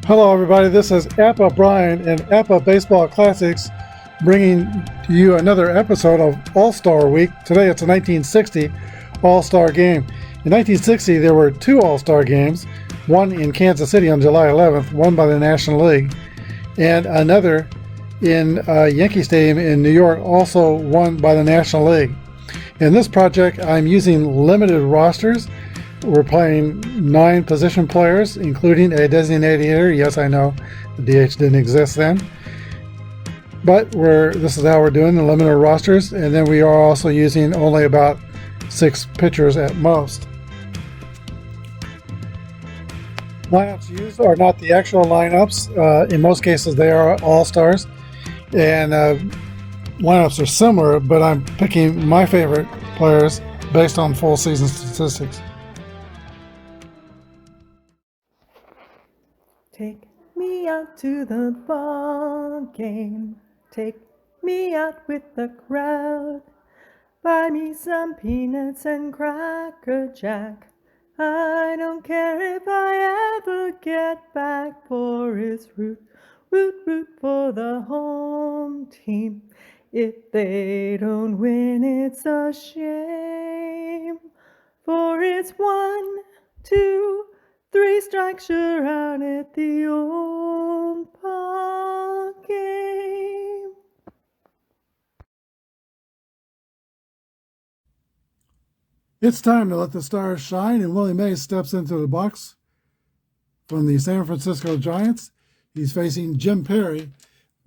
Hello, everybody. This is Apba Brian and Apba Baseball Classics, bringing to you another episode of All-Star Week. Today it's a 1960 All-Star Game. In 1960, there were two All-Star Games, one in Kansas City on July 11th, won by the National League, and another in Yankee Stadium in New York, also won by the National League. In this project, I'm using limited rosters. We're playing 9 position players, including a designated hitter. Yes, I know the DH didn't exist then. But this is how we're doing the limited rosters. And then we are also using only about 6 pitchers at most. Lineups used are not the actual lineups. In most cases, they are all-stars. And lineups are similar, but I'm picking my favorite players based on full season statistics. Take me out to the ball game. Take me out with the crowd. Buy me some peanuts and Cracker Jack. I don't care if I ever get back, for it's root for the home team. If they don't win, it's a shame, for it's 1, 2, 3 strikes, you're out at the old ball game. It's time to let the stars shine, and Willie Mays steps into the box from the San Francisco Giants. He's facing Jim Perry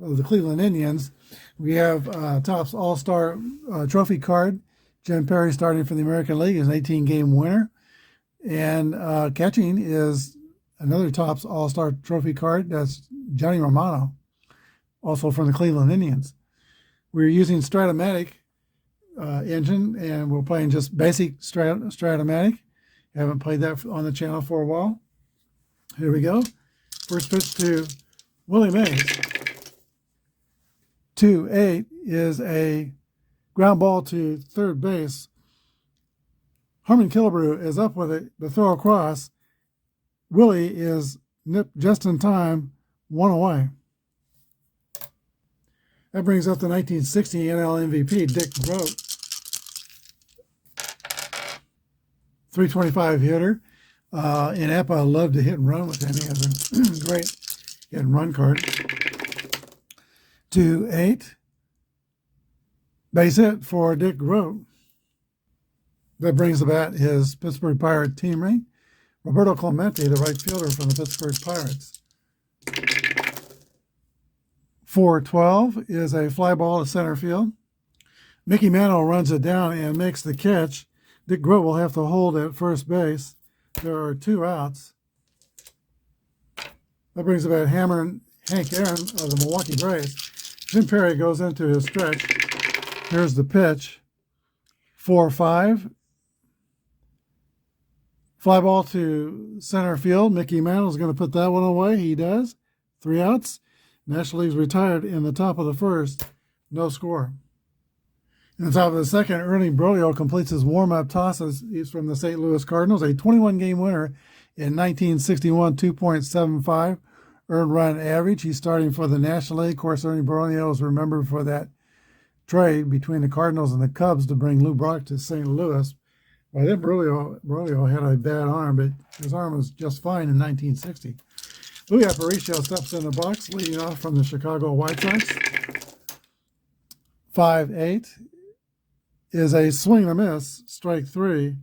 of the Cleveland Indians. We have Topps All-Star Trophy card. Jim Perry, starting for the American League, is an 18-game winner. And catching is another Topps All-Star Trophy card. That's Johnny Romano, also from the Cleveland Indians. We're using Stratomatic engine, and we're playing just basic Stratomatic. Haven't played that on the channel for a while. Here we go. First pitch to Willie Mays. 2-8 is a ground ball to third base. Harmon Killebrew is up with it. The throw across. Willie is nipped just in time, 1 away. That brings up the 1960 NL MVP, Dick Groat. 325 hitter. In Apba, I love to hit and run with him. He has a great hit and run card. 2-8. Base hit for Dick Groat. That brings about his Pittsburgh Pirate team ring. Roberto Clemente, the right fielder from the Pittsburgh Pirates. 4-12 is a fly ball to center field. Mickey Mantle runs it down and makes the catch. Dick Groat will have to hold at first base. There are 2 outs. That brings about Hammer and Hank Aaron of the Milwaukee Braves. Jim Perry goes into his stretch. Here's the pitch. 4-5. Fly ball to center field. Mickey Mantle is going to put that one away. He does. 3 outs. National League's retired in the top of the first. No score. In the top of the second, Ernie Broglio completes his warm-up tosses. He's from the St. Louis Cardinals, a 21-game winner in 1961, 2.75 earned run average. He's starting for the National League. Of course, Ernie Broglio is remembered for that trade between the Cardinals and the Cubs to bring Lou Brock to St. Louis. Well, then Broglio had a bad arm, but his arm was just fine in 1960. Louis Aparicio steps in the box, leading off from the Chicago White Sox. 5-8 is a swing and a miss, strike 3.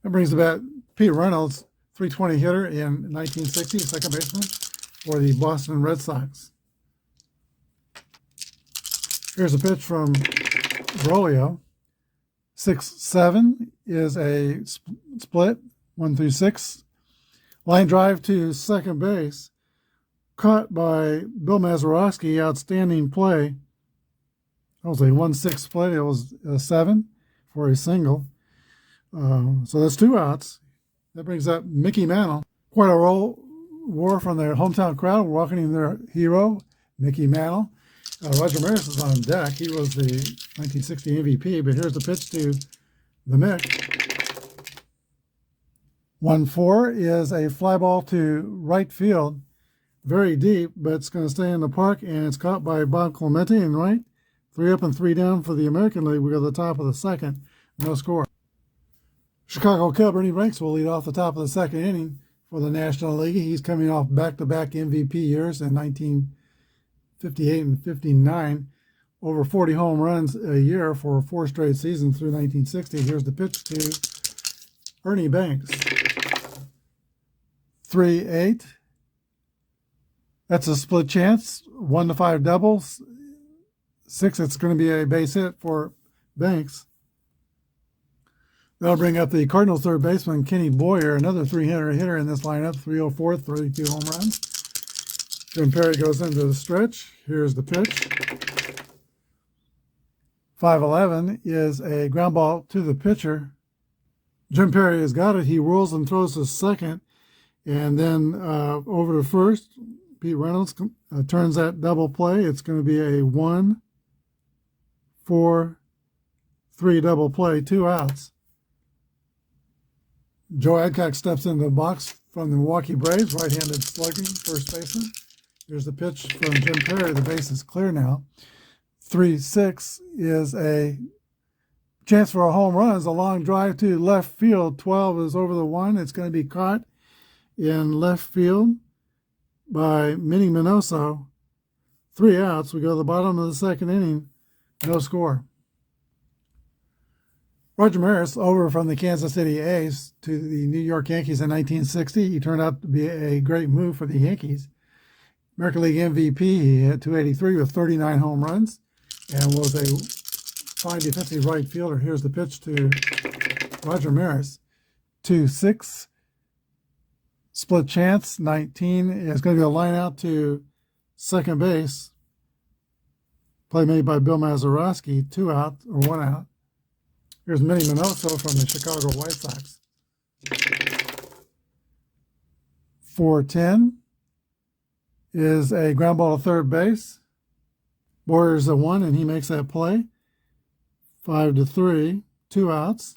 That brings about Pete Reynolds, 320 hitter in 1960, second baseman for the Boston Red Sox. Here's a pitch from Broglio. 6-7 is a split, 1-6. Line drive to second base. Caught by Bill Mazeroski, outstanding play. That was a 1-6 split. It was a 7 for a single. So that's 2 outs. That brings up Mickey Mantle. Quite a roar from their hometown crowd, welcoming their hero, Mickey Mantle. Roger Maris is on deck. He was the 1960 MVP, but here's the pitch to the Mick. 1-4 is a fly ball to right field, very deep, but it's going to stay in the park, and it's caught by Bob Clemente in right. 3 up and 3 down for the American League. We go to the top of the second. No score. Chicago Cub Ernie Banks will lead off the top of the second inning for the National League. He's coming off back-to-back MVP years in 1958 and 59. Over 40 home runs a year for 4 straight seasons through 1960. Here's the pitch to Ernie Banks. 3-8. That's a split chance. 1-5 doubles. 6, it's going to be a base hit for Banks. That'll bring up the Cardinals third baseman, Kenny Boyer, another 300 hitter in this lineup, 304, 32 home runs. Jim Perry goes into the stretch. Here's the pitch. 5-11 is a ground ball to the pitcher. Jim Perry has got it. He rolls and throws to second, and then over to first. Pete Reynolds turns that double play. It's going to be a 1-4-3 double play, 2 outs. Joe Adcock steps into the box from the Milwaukee Braves, right-handed slugging first baseman. Here's the pitch from Jim Perry. The base is clear now. 3-6 is a chance for a home run. It's a long drive to left field. 12 is over the 1. It's going to be caught in left field by Minnie Minoso. 3 outs. We go to the bottom of the second inning. No score. Roger Maris, over from the Kansas City A's to the New York Yankees in 1960. He turned out to be a great move for the Yankees. American League MVP, he hit 283 with 39 home runs and was a fine defensive right fielder. Here's the pitch to Roger Maris. 2-6. Split chance, 19. It's going to be a line out to second base. Play made by Bill Mazeroski. 2 out, or 1 out. Here's Minnie Minoso from the Chicago White Sox. 4-10 is a ground ball to third base. Boyer's a 1, and he makes that play. 5-3, 2 outs.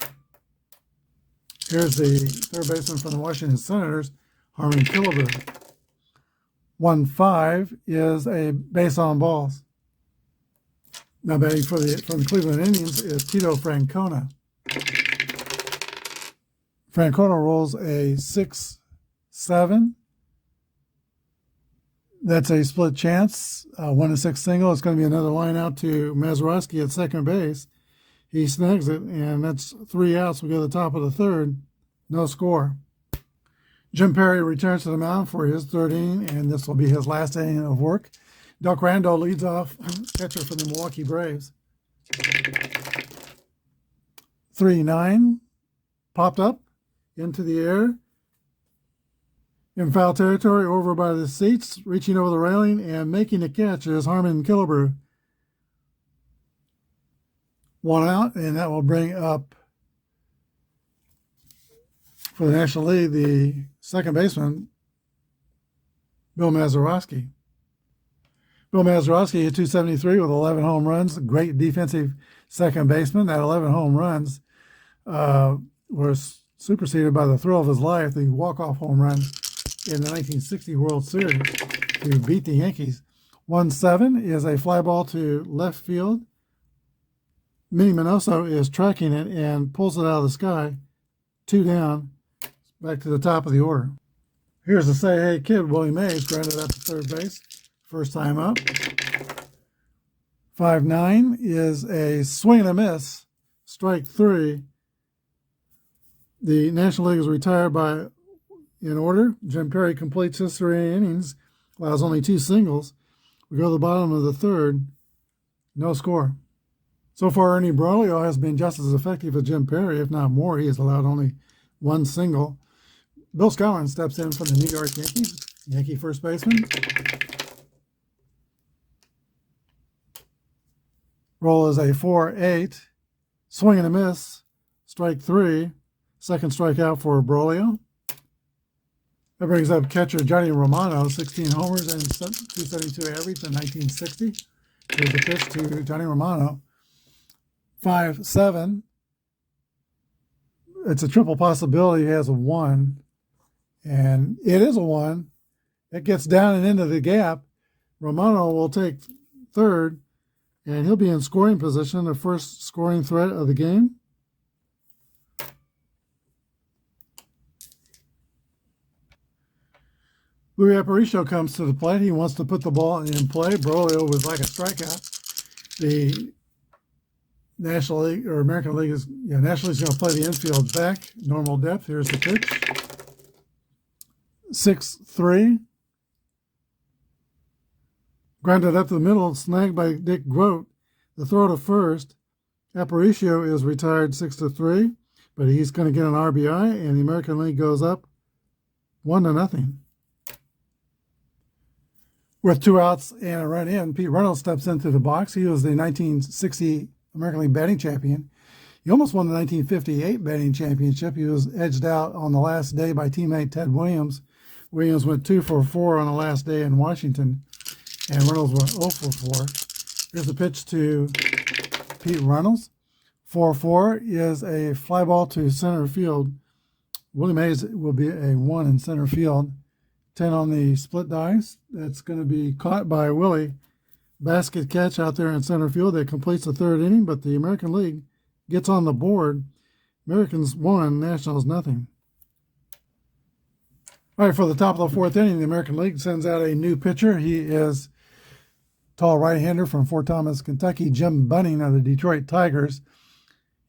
Here's the third baseman from the Washington Senators, Harmon Killebrew. 1-5 is a base on balls. Now batting from the Cleveland Indians is Tito Francona. Francona rolls a 6-7. That's a split chance, 1-6 single. It's going to be another line out to Mazeroski at second base. He snags it, and that's 3 outs. We go to the top of the third. No score. Jim Perry returns to the mound for his third inning, and this will be his last inning of work. Doc Randall leads off, catcher for the Milwaukee Braves. 3-9, popped up into the air. In foul territory, over by the seats, reaching over the railing and making a catch is Harmon Killebrew. 1 out, and that will bring up for the National League the second baseman, Bill Mazeroski. Bill Mazeroski hit 273 with 11 home runs. Great defensive second baseman. That 11 home runs were superseded by the thrill of his life, the walk-off home run in the 1960 World Series to beat the Yankees. 1-7 is a fly ball to left field. Minnie Minoso is tracking it and pulls it out of the sky. 2 down, back to the top of the order. Here's the Say Hey Kid, Willie Mays, grounded up to third base. First time up. 5-9 is a swing and a miss. Strike 3. The National League is retired by in order. Jim Perry completes his 3 innings, allows only 2 singles. We go to the bottom of the third. No score. So far, Ernie Broglio has been just as effective as Jim Perry, if not more. He has allowed only 1 single. Bill Scotland steps in from the New York Yankees, Yankee first baseman. Roll is a 4-8. Swing and a miss. Strike 3. Second strikeout for Broglio. That brings up catcher Johnny Romano, 16 homers and 272 average in 1960. Here's the pitch to Johnny Romano. 5-7. it's a triple possibility. He has a 1, and it is a 1. It gets down and into the gap. Romano will take third, and he'll be in scoring position, the first scoring threat of the game. Louis Aparicio comes to the plate. He wants to put the ball in play. Broglio was like a strikeout. The National League or American League is, National League's going to play the infield back, normal depth. Here's the pitch. 6-3. Grounded up the middle, snagged by Dick Grote. The throw to first. Aparicio is retired 6-3, but he's going to get an RBI, and the American League goes up 1-0. With 2 outs and a run in, Pete Reynolds steps into the box. He was the 1960 American League batting champion. He almost won the 1958 batting championship. He was edged out on the last day by teammate Ted Williams. Williams went 2 for 4 on the last day in Washington, and Reynolds went 0 for 4. Here's the pitch to Pete Reynolds. 4-4 is a fly ball to center field. Willie Mays will be a 1 in center field. 10 on the split dice. That's going to be caught by Willie. Basket catch out there in center field that completes the third inning, but the American League gets on the board. Americans 1, Nationals 0. All right, for the top of the fourth inning, the American League sends out a new pitcher. He is tall right-hander from Fort Thomas, Kentucky, Jim Bunning of the Detroit Tigers.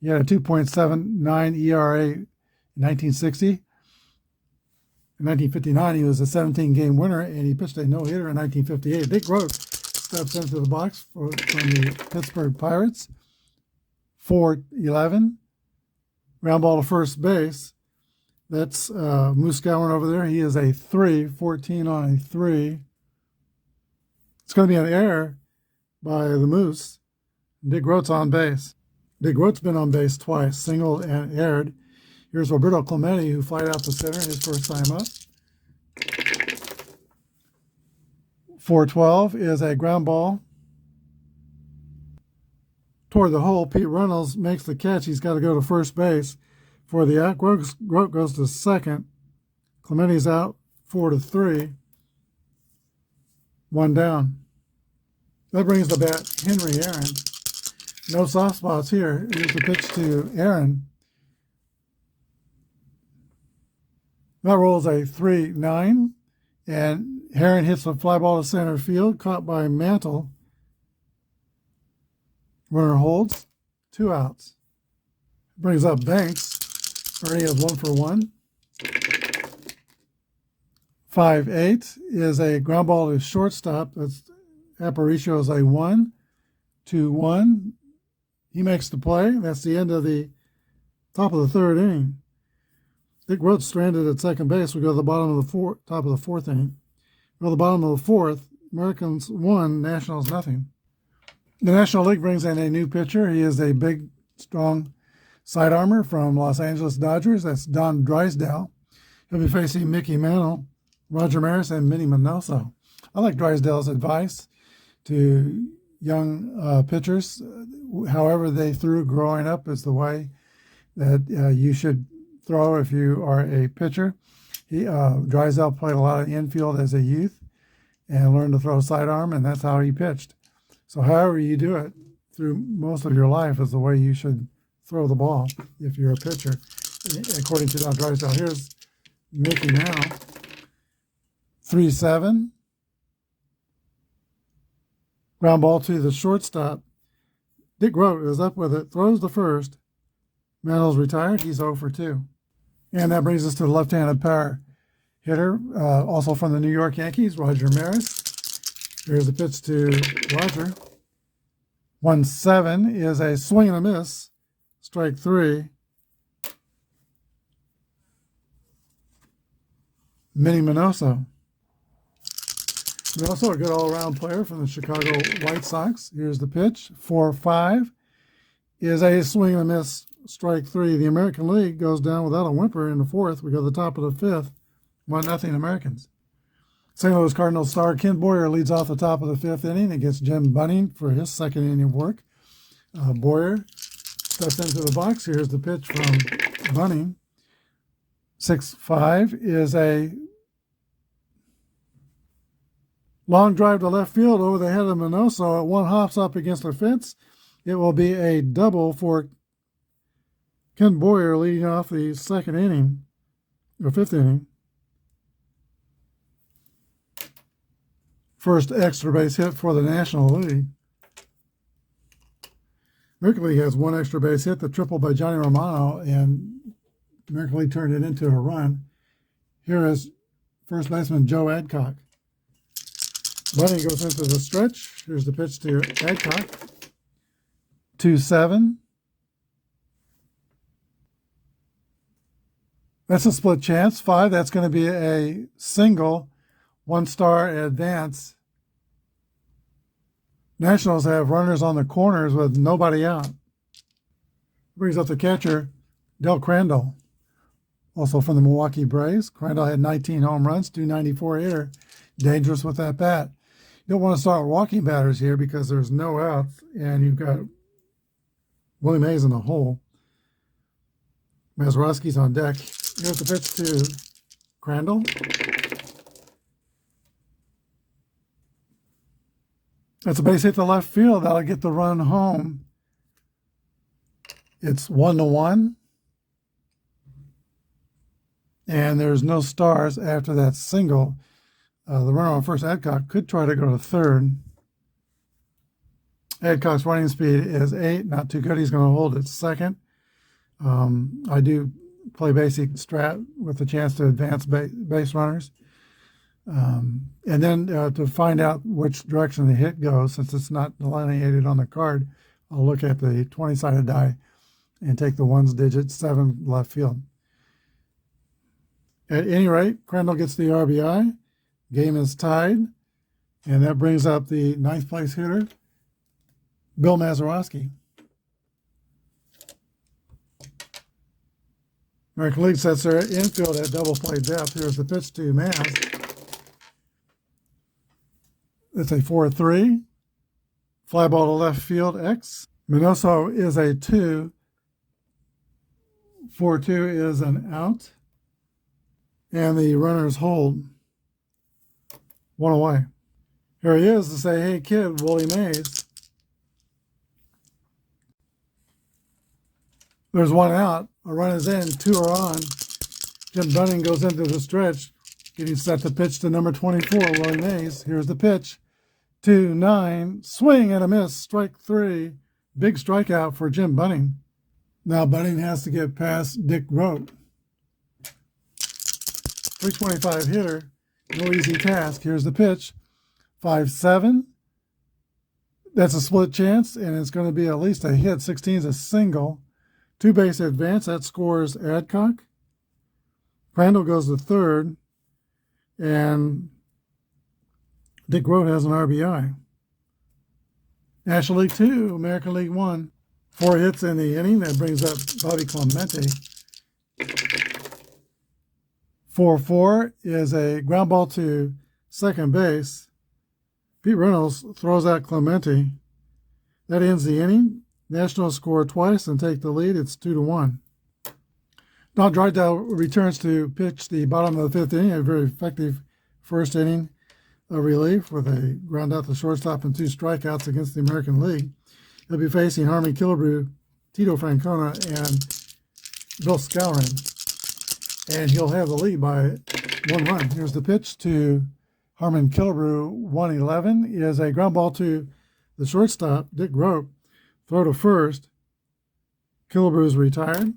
He had a 2.79 ERA in 1960. In 1959, he was a 17-game winner, and he pitched a no-hitter in 1958. Dick Grote steps into the box from the Pittsburgh Pirates. 4-11. Ground ball to first base. That's Moose Gowan over there. He is a 3, 14 on a 3. It's going to be an error by the Moose. Dick Grote's on base. Dick Grote's been on base twice, singled and erred. Here's Roberto Clemente, who flied out the center his first time up. 4-12 is a ground ball toward the hole. Pete Reynolds makes the catch. He's got to go to first base for the out. Grote goes to second. Clemente's out 4-3. 1 down. That brings the bat Henry Aaron. No soft spots here. Here's the pitch to Aaron. That rolls a 3-9, and Herron hits a fly ball to center field, caught by Mantle. Runner holds, 2 outs. Brings up Banks. Already has 1 for 1. 5-8 is a ground ball to shortstop. That's Aparicio is a 1-2-1. He makes the play. That's the end of the top of the third inning. Dick Grote stranded at second base. We go to the bottom of the top of the fourth inning. We go to the bottom of the fourth. Americans 1, Nationals 0. The National League brings in a new pitcher. He is a big, strong sidearmer from Los Angeles Dodgers. That's Don Drysdale. He'll be facing Mickey Mantle, Roger Maris, and Minnie Minoso. I like Drysdale's advice to young pitchers. However they threw growing up is the way that you should throw if you are a pitcher. Drysdale played a lot of infield as a youth and learned to throw sidearm, and that's how he pitched. So however you do it through most of your life is the way you should throw the ball if you're a pitcher, according to Don Drysdale. Here's Mickey now. 3-7. Ground ball to the shortstop. Dick Grote is up with it, throws the first. Mantle's retired. He's 0 for 2. And that brings us to the left-handed power hitter, also from the New York Yankees, Roger Maris. Here's the pitch to Roger. 1-7 is a swing and a miss. Strike 3. Minnie Minoso. Minoso, a good all-around player from the Chicago White Sox. Here's the pitch. 4-5 is a swing and a miss. Strike 3. The American League goes down without a whimper in the fourth. We go to the top of the fifth. 1-0 Americans. St. Louis Cardinals star Ken Boyer leads off the top of the fifth inning against Jim Bunning for his second inning of work. Boyer steps into the box. Here's the pitch from bunting. 6-5 is a long drive to left field over the head of Minoso. One hops up against the fence. It will be a double for Ken Boyer, leading off the second inning, or fifth inning. First extra base hit for the National League. American League has one extra base hit, the triple by Johnny Romano, and American League turned it into a run. Here is first baseman Joe Adcock. Bunting goes into the stretch. Here's the pitch to Adcock. 2-7. That's a split chance. 5, that's going to be a single, one-star advance. Nationals have runners on the corners with nobody out. Brings up the catcher, Del Crandall, also from the Milwaukee Braves. Crandall had 19 home runs, 294 hitter, dangerous with that bat. You don't want to start walking batters here because there's no outs, and you've got Willie Mays in the hole. Mazeroski's on deck. Here's the pitch to Crandall. That's a base hit to left field. That'll get the run home. It's 1-1. And there's no stars after that single. The runner on first, Adcock, could try to go to third. Adcock's running speed is 8. Not too good. He's going to hold it second. I do play basic strat with a chance to advance base runners. And then to find out which direction the hit goes, since it's not delineated on the card, I'll look at the 20-sided die and take the ones digit 7 left field. At any rate, Crandall gets the RBI. Game is tied. And that brings up the 9th place hitter, Bill Mazeroski. American League sets their infield at double play depth. Here's the pitch to Maz. It's a 4-3. Fly ball to left field, X. Minoso is a 2. 4-2 is an out. And the runners hold. 1 away. Here he is to say, hey kid, Willie Mays. There's 1 out. A run is in, 2 are on. Jim Bunning goes into the stretch, getting set to pitch to number 24, Willie Mays. Here's the pitch. 2-9, swing and a miss, strike 3. Big strikeout for Jim Bunning. Now Bunning has to get past Dick Grote. 325 hitter, no easy task. Here's the pitch. 5-7. That's a split chance, and it's going to be at least a hit. 16 is a single. 2-base advance, that scores Adcock. Crandall goes to third, and Dick Grote has an RBI. National League 2, American League 1. 4 hits in the inning. That brings up Bobby Clemente. 4-4 is a ground ball to second base. Pete Reynolds throws out Clemente. That ends the inning. Nationals score twice and take the lead. It's 2-1. Don Drysdale returns to pitch the bottom of the 5th inning. A very effective first inning of relief with a ground out to shortstop and 2 strikeouts against the American League. He'll be facing Harmon Killebrew, Tito Francona, and Bill Skowron. And he'll have the lead by 1 run. Here's the pitch to Harmon Killebrew. 1-11 is a ground ball to the shortstop, Dick Grote. Throw to first. Killebrew's retired.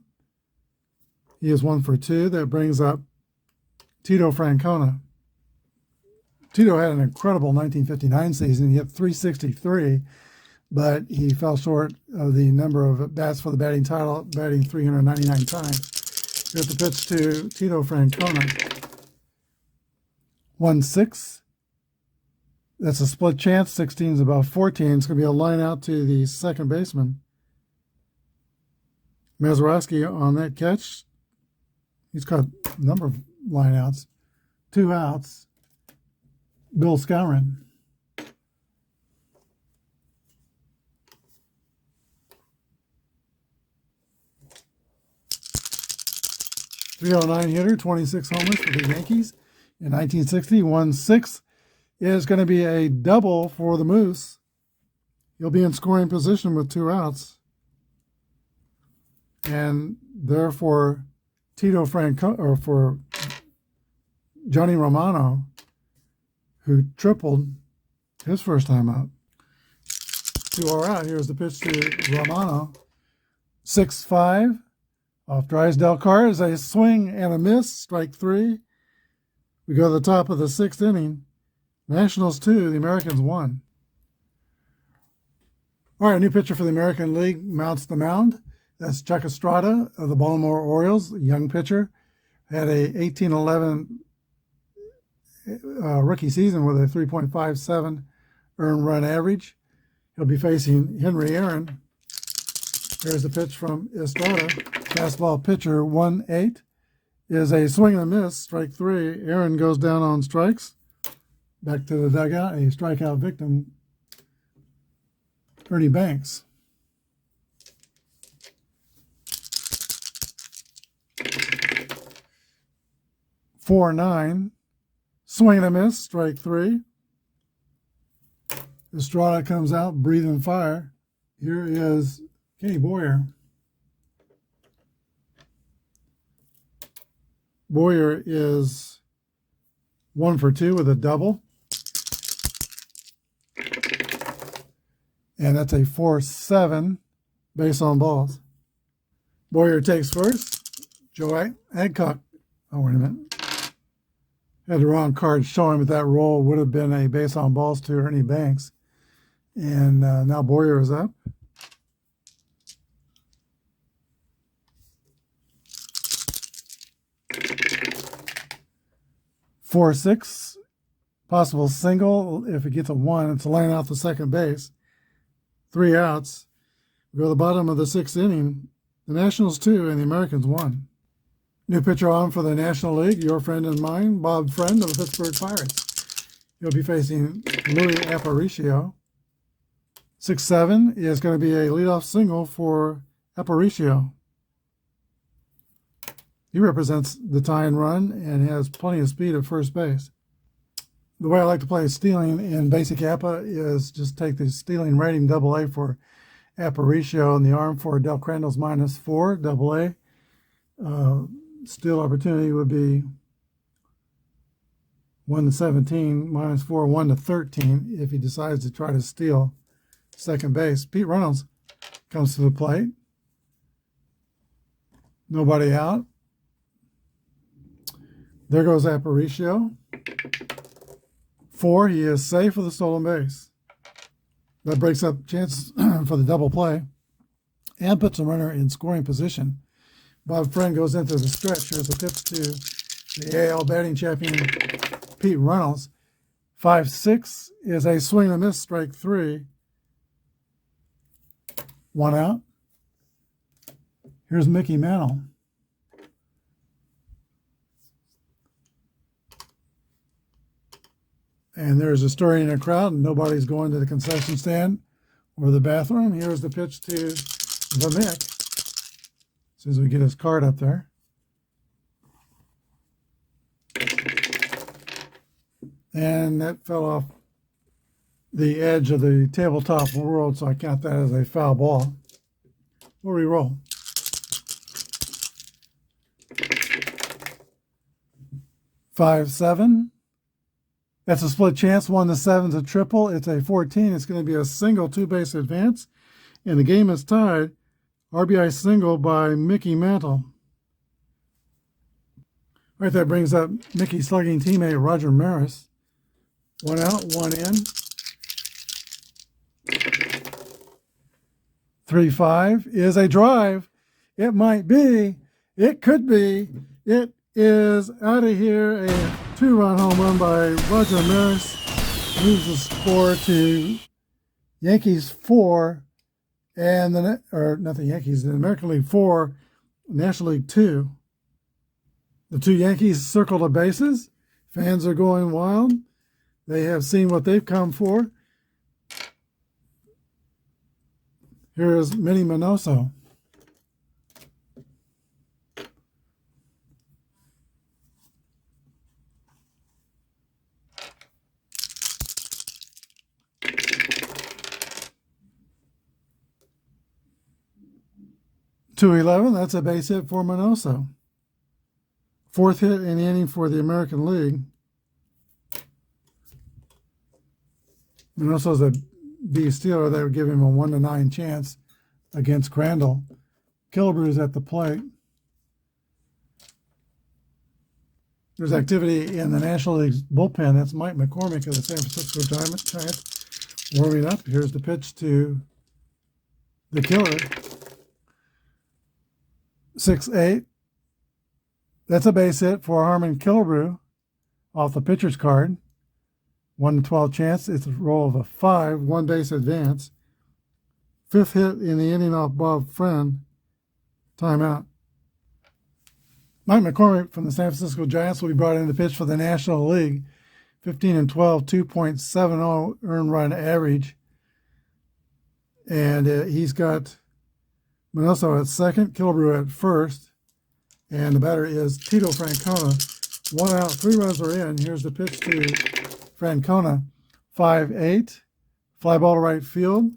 He is 1 for 2. That brings up Tito Francona. Tito had an incredible 1959 season. He hit .363, but he fell short of the number of bats for the batting title, batting 399 times. Here's the pitch to Tito Francona. 1-6. That's a split chance. 16 is about 14. It's going to be a line out to the second baseman. Mazeroski on that catch. He's got a number of line outs. 2 outs. Bill Skowron. .309 hitter, 26 homers for the Yankees. In 1960, 1/6 is going to be a double for the Moose. He'll be in scoring position with 2 outs. And therefore, Tito Franco, or for Johnny Romano, who tripled his first time out. 2 are out. Here's the pitch to Romano. 6-5 off Drysdale Carr is a swing and a miss, strike 3. We go to the top of the 6th inning. Nationals 2, the Americans 1. All right, a new pitcher for the American League mounts the mound. That's Chuck Estrada of the Baltimore Orioles, young pitcher. Had a 18-11 rookie season with a 3.57 earned run average. He'll be facing Henry Aaron. Here's the pitch from Estrada. Fastball pitcher 1-8 is a swing and a miss, strike 3. Aaron goes down on strikes. Back to the dugout, a strikeout victim, Ernie Banks. (4-9) swing and a miss, strike 3. Estrada comes out breathing fire. Here is Kenny Boyer. Boyer is 1 for 2 with a double. And that's a 4-7 base on balls. Boyer takes first. Joe Adcock. Oh, wait a minute. Had the wrong card showing, but that roll would have been a base on balls to Ernie Banks. And now Boyer is up. (4-6) possible single. If it gets a 1, it's laying out the second base. 3 outs. We go to the bottom of the 6th inning. The Nationals 2 and the Americans 1. New pitcher on for the National League, your friend and mine, Bob Friend of the Pittsburgh Pirates. He'll be facing Louis Aparicio. 6-7 is going to be a leadoff single for Aparicio. He represents the tie and run and has plenty of speed at first base. The way I like to play stealing in basic Appa is just take the stealing rating AA for Aparicio and the arm for Del Crandall's -4 AA. Steal opportunity would be 1-17, -4, 1-13 if he decides to try to steal second base. Pete Reynolds comes to the plate. Nobody out. There goes Aparicio. 4, he is safe with a stolen base. That breaks up chances for the double play and puts a runner in scoring position. Bob Friend goes into the stretch. Here's a pitch to the AL batting champion, Pete Reynolds. 5-6 is a swing and a miss, strike 3. 1 out. Here's Mickey Mantle. And there's a stirring in the crowd, and nobody's going to the concession stand or the bathroom. Here's the pitch to the Mick. As soon as we get his card up there. And that fell off the edge of the tabletop world, so I count that as a foul ball. We'll re-roll. (5-7). That's a split chance. 1-7's a triple. It's a 14. It's going to be a single 2-base advance. And the game is tied. RBI single by Mickey Mantle. All right, that brings up Mickey's slugging teammate Roger Maris. 1 out, 1 in. 3-5 is a drive. It might be. It could be. It is out of here. A 2-run home run by Roger Maris moves the score to Yankees 4 and not the Yankees, the American League 4, National League 2. The 2 Yankees circle the bases. Fans are going wild. They have seen what they've come for. Here is Minnie Minoso. 2-11, that's a base hit for Minoso. Fourth hit in the inning for the American League. Minoso's a B stealer. That would give him a 1-9 chance against Crandall. Killebrew's at the plate. There's activity in the National League's bullpen. That's Mike McCormick of the San Francisco Giants warming up. Here's the pitch to the killer. 6-8. That's a base hit for Harmon Killebrew off the pitcher's card. 1-12 chance. It's a roll of a 5, one base advance. Fifth hit in the inning off Bob Friend. Timeout. Mike McCormick from the San Francisco Giants will be brought in to pitch for the National League. 15-12, 2.70 earned run average. And he's got Minoso at second, Killebrew at first. And the batter is Tito Francona. 1 out, 3 runs are in. Here's the pitch to Francona. 5-8. Fly ball to right field.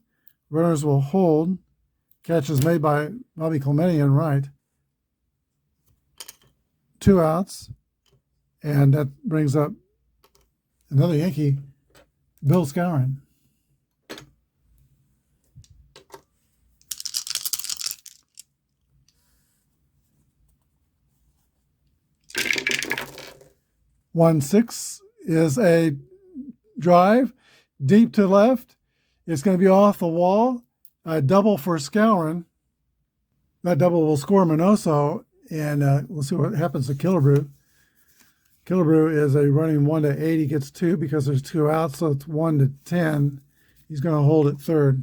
Runners will hold. Catch is made by Bobby Clemente in right. 2 outs. And that brings up another Yankee, Bill Skowron. One six is a drive deep to left. It's going to be off the wall. A double for Skowron. That double will score Minoso, and we'll see what happens to Killebrew. Killebrew is a running 1-8. He gets 2 because there's 2 outs, so it's 1-10. He's going to hold at third.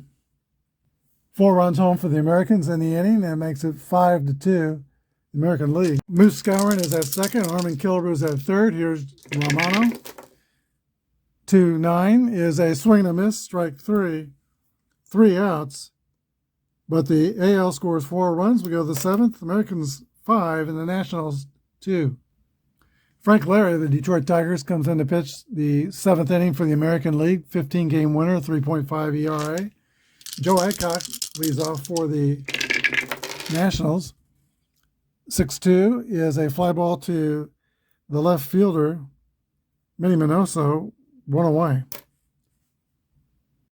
4 runs home for the Americans in the inning. That makes it 5-2. American League. Moose Skowron is at second. Harmon Killebrew is at third. Here's Romano. 2-9 is a swing and a miss, strike 3. 3 outs. But the AL scores 4 runs. We go to the 7th. Americans 5 and the Nationals 2. Frank Larry of the Detroit Tigers comes in to pitch the 7th inning for the American League. 15-game winner, 3.5 ERA. Joe Adcock leads off for the Nationals. 6-2 is a fly ball to the left fielder, Minnie Minoso, 1 away.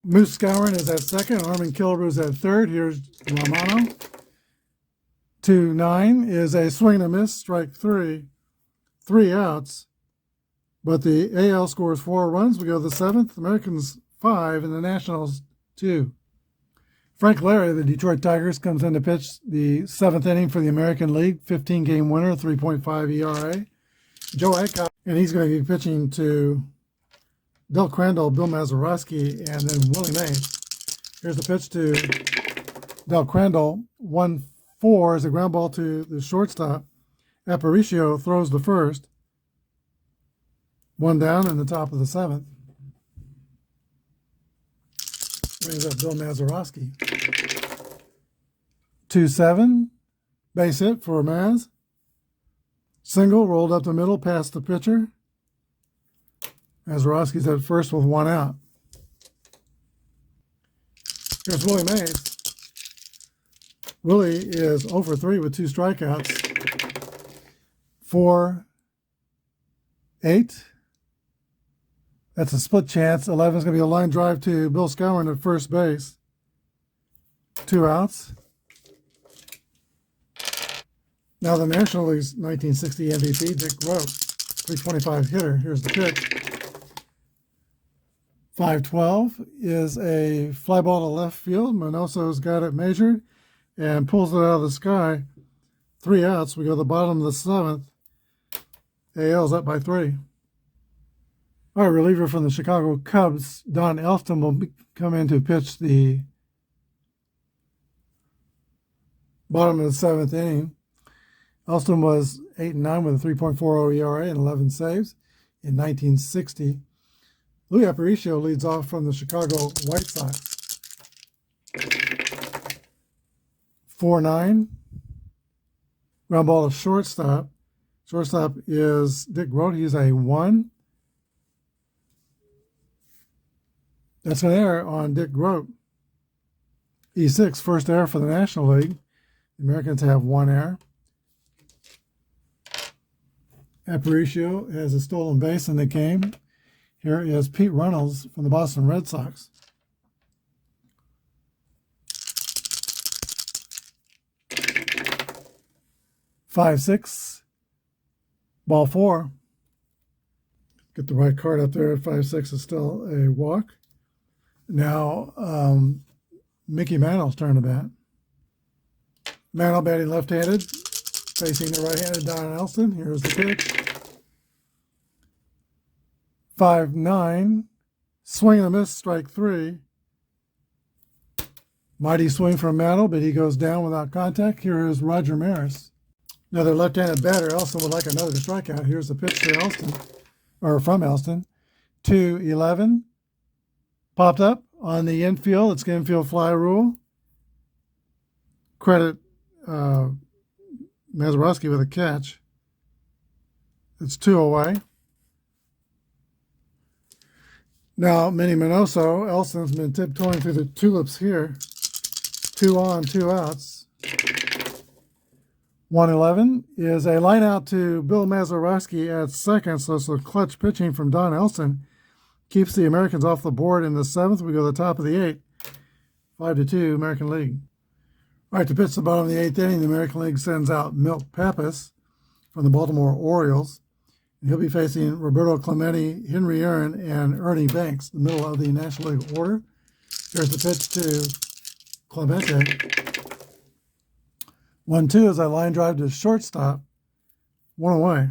Moose Skowron is at second. Harmon Killebrew is at third. Here's Romano. 2-9 is a swing and a miss, strike 3. 3 outs. But the AL scores 4 runs. We go to the 7th. Americans 5 and the Nationals 2. Frank Larry of the Detroit Tigers comes in to pitch the 7th inning for the American League. 15-game winner, 3.5 ERA. Joe Adcock, and he's going to be pitching to Del Crandall, Bill Mazeroski, and then Willie Mays. Here's the pitch to Del Crandall. 1-4 is a ground ball to the shortstop. Aparicio throws the first. 1 down in the top of the 7th. Brings up Bill Mazeroski. 2-7. Base hit for Maz. Single rolled up the middle past the pitcher. Mazeroski's at first with 1 out. Here's Willie Mays. Willie is 0 for 3 with 2 strikeouts. 4-8. That's a split chance. 11 is going to be a line drive to Bill Skowron at first base. 2 outs. Now the National League's 1960 MVP, Dick Rote, 325 hitter. Here's the pitch. 5-12 is a fly ball to left field. Minoso's got it measured and pulls it out of the sky. 3 outs. We go to the bottom of the 7th. AL's up by 3. Our reliever from the Chicago Cubs, Don Elston, will come in to pitch the bottom of the 7th inning. Elston was 8-9 with a 3.40 ERA and 11 saves in 1960. Louis Aparicio leads off from the Chicago White Sox. 4-9. Ground ball to shortstop. Shortstop is Dick Rote. He's a 1. That's an error on Dick Rote. E6, first error for the National League. The Americans have 1 error. Aparicio has a stolen base in the game. Here is Pete Reynolds from the Boston Red Sox. Five, 6, ball 4. Get the right card up there. 5-6 is still a walk. Now, Mickey Mantle's turn to bat. Mantle batting left-handed, facing the right-handed Don Elston. Here's the pitch. 5-9, swing and a miss, strike 3. Mighty swing from Mantle, but he goes down without contact. Here is Roger Maris. Another left-handed batter. Elston would like another strikeout. Here's the pitch to Elston, or from Elston. 2-11. Popped up on the infield. It's infield fly rule. Credit Mazeroski with a catch. It's 2 away. Now, Minnie Minoso, Elston's been tiptoeing through the tulips here. 2 on, 2 outs. 1-11 is a line out to Bill Mazeroski at second, so it's a clutch pitching from Don Elston. Keeps the Americans off the board in the 7th. We go to the top of the 8th. 5-2, American League. All right, to pitch the bottom of the 8th inning, the American League sends out Milt Pappas from the Baltimore Orioles. He'll be facing Roberto Clemente, Henry Aaron, and Ernie Banks, the middle of the National League order. Here's the pitch to Clemente. 1-2 is a line drive to shortstop. 1 away.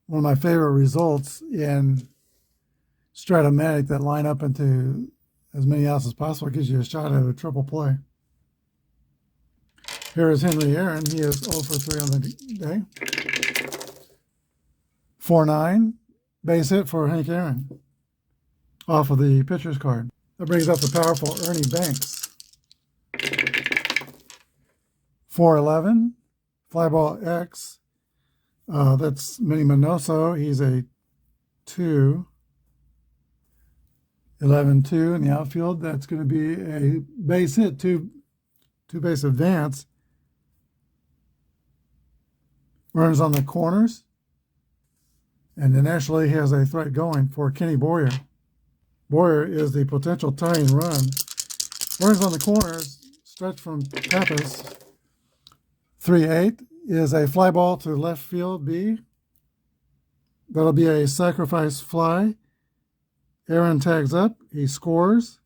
One of my favorite results in Stratomatic that line up into as many outs as possible gives you a shot at a triple play. Here is Henry Aaron. He is 0 for 3 on the day. 4-9, base hit for Hank Aaron off of the pitcher's card. That brings up the powerful Ernie Banks. 4-11, fly ball X. That's Minnie Minoso. He's a 2. 11-2 in the outfield. That's going to be a base hit, two base advance. Runners on the corners. And the National League has a threat going for Kenny Boyer. Boyer is the potential tying run. Runners on the corners, stretch from Pappas. 3-8 is a fly ball to left field B. That'll be a sacrifice fly. Aaron tags up. He scores.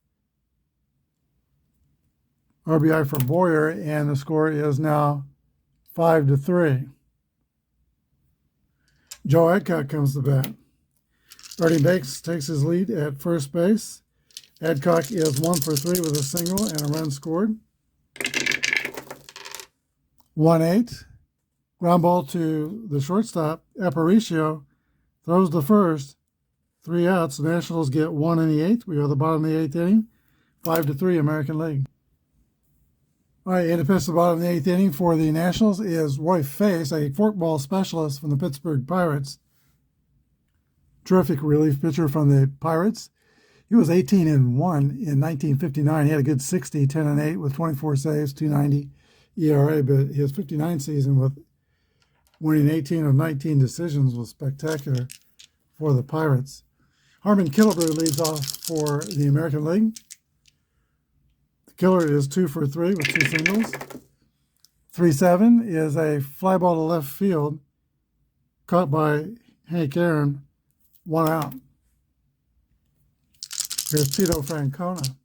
RBI for Boyer, and the score is now 5-3. Joe Adcock comes to bat. Ernie Banks takes his lead at first base. Adcock is 1 for 3 with a single and a run scored. 1-8. Ground ball to the shortstop. Aparicio throws the first. 3 outs. The Nationals get 1 in the 8th. We go to the bottom of the 8th inning. 5-3 American League. All right, and to pitch the bottom of the 8th inning for the Nationals is Roy Face, a forkball specialist from the Pittsburgh Pirates. Terrific relief pitcher from the Pirates. He was 18-1 in 1959. He had a good 60, 10-8 with 24 saves, 2.90 ERA, but his 59 season with winning 18 of 19 decisions was spectacular for the Pirates. Harmon Killebrew leads off for the American League. The killer is 2 for 3 with 2 singles. 3-7 is a fly ball to left field caught by Hank Aaron, 1 out. Here's Tito Francona.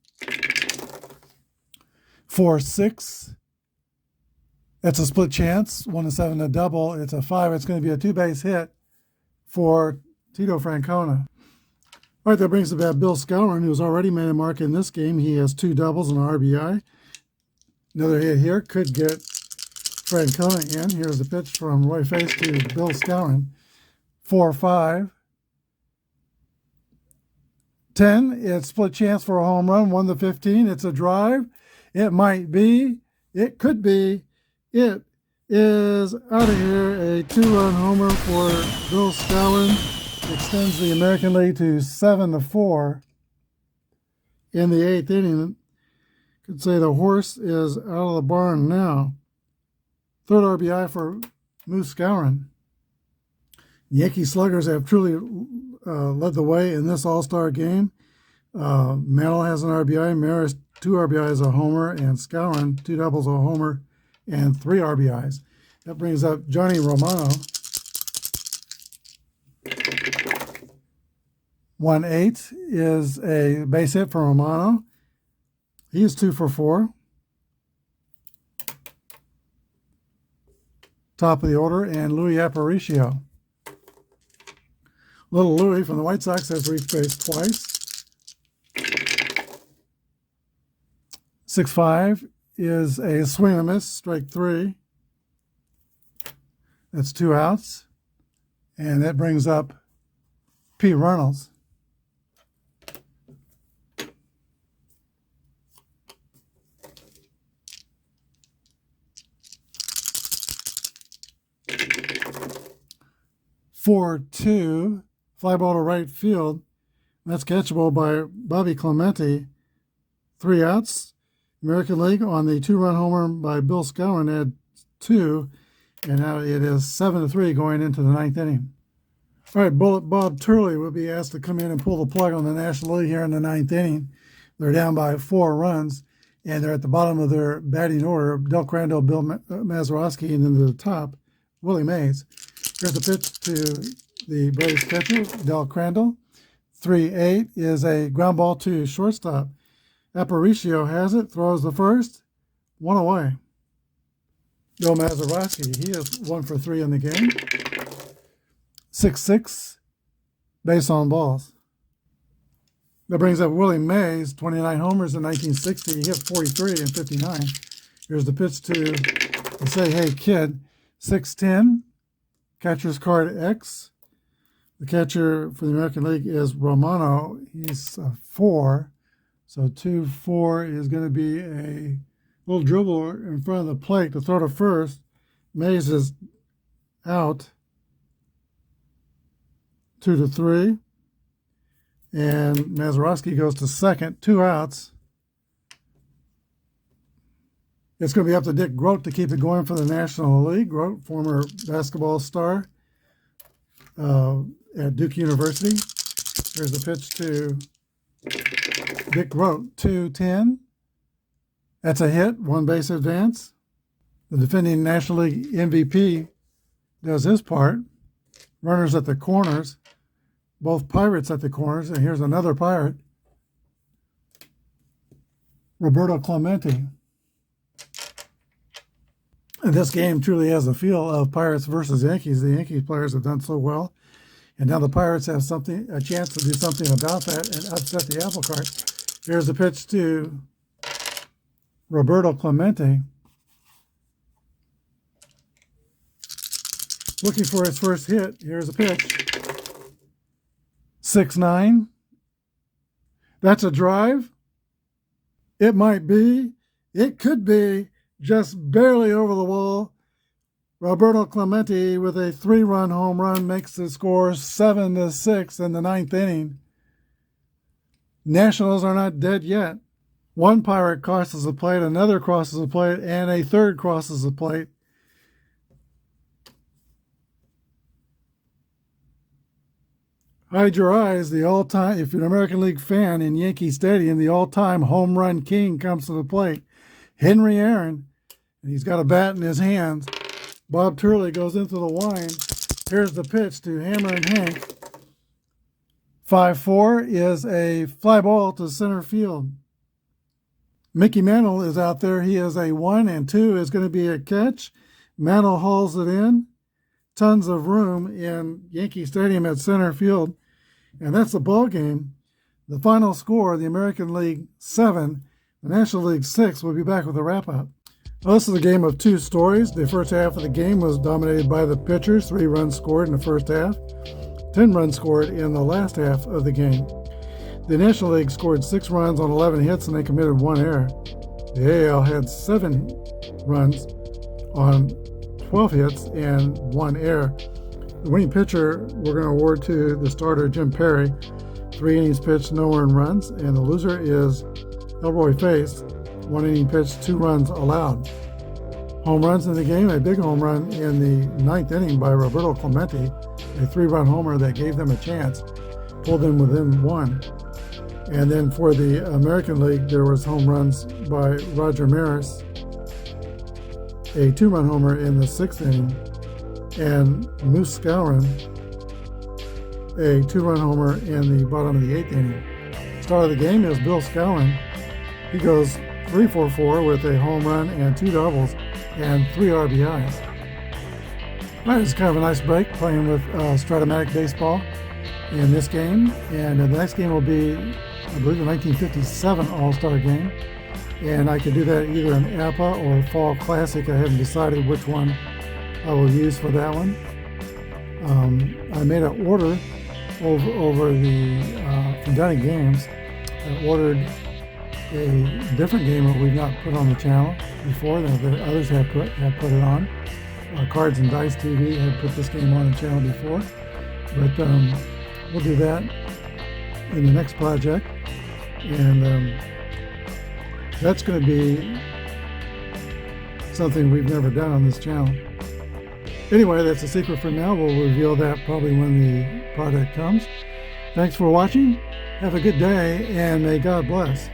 4-6. It's a split chance. 1-7 a double. It's a 5. It's going to be a 2-base hit for Tito Francona. All right, that brings the bat Bill Skowron, who's already made a mark in this game. He has 2 doubles and an RBI. Another hit here could get Francona in. Here's the pitch from Roy Face to Bill Skowron. 4-5. 10, it's split chance for a home run. 1-15, it's a drive. It might be. It could be. It is out of here. A 2-run homer for Bill Skowron. Extends the American League to 7-4 in the 8th inning. Could say the horse is out of the barn now. Third RBI for Moose Skowron. Yankee Sluggers have truly led the way in this all-star game. Mantle has an RBI, Maris 2 RBIs, a homer, and Skowron 2 doubles, a homer, and 3 RBIs. That brings up Johnny Romano. 1-8 is a base hit for Romano. He is 2 for 4. Top of the order, and Louis Aparicio. Little Louis from the White Sox has reached base twice. 6-5 is a swing and a miss, strike 3. That's 2 outs. And that brings up Pete Reynolds. (4-2) fly ball to right field. That's catchable by Bobby Clemente. 3 outs. American League on the 2-run homer by Bill Skowron had 2, and now it is 7-3 going into the 9th inning. All right, Bullet Bob Turley will be asked to come in and pull the plug on the National League here in the 9th inning. They're down by 4 runs, and they're at the bottom of their batting order. Del Crandall, Bill Mazeroski, and then to the top, Willie Mays. Here's the pitch to the Braves catcher, Del Crandall. 3-8 is a ground ball to shortstop. Aparicio has it, throws the first, 1 away. Bill Mazeroski, he is 1 for 3 in the game. 6-6, base on balls. That brings up Willie Mays, 29 homers in 1960. He hit 43 in 59. Here's the pitch to Say Hey Kid. 6-10, catcher's card X. The catcher for the American League is Romano. He's 4. So 2-4 is going to be a little dribble in front of the plate to throw to first. Mays is out. 2-3. And Mazeroski goes to second. 2 outs. It's going to be up to Dick Groat to keep it going for the National League. Groat, former basketball star at Duke University. Here's the pitch to Dick Groat. 2-10. That's a hit. 1 base advance. The defending National League MVP does his part. Runners at the corners. Both Pirates at the corners. And here's another Pirate. Roberto Clemente. And this game truly has a feel of Pirates versus Yankees. The Yankees players have done so well. And now the Pirates have a chance to do something about that and upset the apple cart. Here's the pitch to Roberto Clemente. Looking for his first hit. Here's a pitch. 6-9. That's a drive. It might be. It could be. Just barely over the wall. Roberto Clemente with a 3-run home run makes the score 7-6 in the 9th inning. Nationals are not dead yet. 1 Pirate crosses the plate, another crosses the plate, and a third crosses the plate. Hide your eyes, the all-time, if you're an American League fan in Yankee Stadium, the all-time home run king comes to the plate. Henry Aaron, and he's got a bat in his hands. Bob Turley goes into the line. Here's the pitch to Hammer and Hank. 5-4 is a fly ball to center field. Mickey Mantle is out there. He is a 1, and 2 is going to be a catch. Mantle hauls it in. Tons of room in Yankee Stadium at center field. And that's the ball game. The final score, the American League 7, the National League 6. We'll be back with a wrap-up. Well, this is a game of 2 stories. The first half of the game was dominated by the pitchers. 3 runs scored in the first half. 10 runs scored in the last half of the game. The National League scored 6 runs on 11 hits, and they committed 1 error. The AL had 7 runs on 12 hits and 1 error. The winning pitcher we're going to award to the starter, Jim Perry. 3 innings pitched, no earned runs, and the loser is Elroy Face. 1 inning pitch, 2 runs allowed. Home runs in the game: a big home run in the 9th inning by Roberto Clemente, a 3-run homer that gave them a chance, pulled them within 1. And then for the American League, there was home runs by Roger Maris, a 2-run homer in the 6th inning, and Moose Skowron, a 2-run homer in the bottom of the 8th inning. Star of the game is Bill Skowron. He goes 3-for-4 with a home run and 2 doubles and 3 RBIs. All right, it's kind of a nice break playing with Stratomatic baseball in this game, and the next game will be, I believe, the 1957 All-Star game, and I could do that either in Apba or Fall Classic. I haven't decided which one I will use for that one. I made an order over the from Dunning Games. I ordered a different game that we've not put on the channel before, that the others have put it on. Cards and Dice TV had put this game on the channel before, but we'll do that in the next project, and that's going to be something we've never done on this channel. Anyway, that's a secret for now. We'll reveal that probably when the product comes. Thanks for watching. Have a good day, and may God bless.